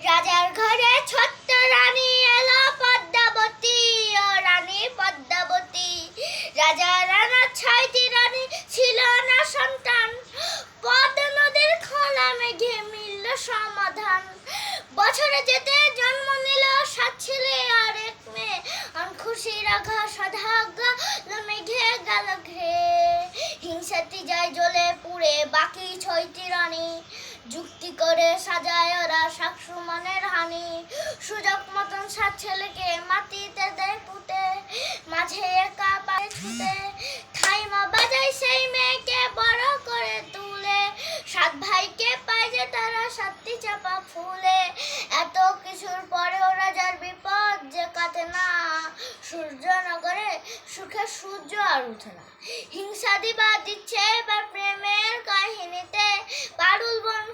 রাজার ঘরে ছোট্ট রানী এলো পদ্মাবতী, ও রানী পদ্মাবতী। রাজা রানার 6টি রানী, ছিল না সন্তান। পদ্মা নদীর খোলা মেঘে মিলল সমাধান। বছরে যেতে জন্ম নিল 7 ছেলে আর 1 মেয়ে। খুশির আঘা সদাগা মেঘে গেল ঘে। হিংসাটি যায় জ্বলে পুড়ে বাকি 6টি রানী। যুক্তি করে সাজায় ওরা শাকসুমনের হানি। সুযোগ মতন 7 ছেলেকে মাটিতে দেয় পুঁতে, মাঝে একা পায়ে ছুটে থাইমা বাজায় সেই মেয়েকে বড় করে তুলে। 7 ভাইকে পায় যে তারা 7টি চাপা ফুলে। এত কিছুর পরেও রাজার বিপদ যে কাটে না। সূর্যনগরে সুখে সূর্য আর উঠে না। হিংসা দিবা দিচ্ছে এবার প্রেমের কাহিনীতে। পারুল বন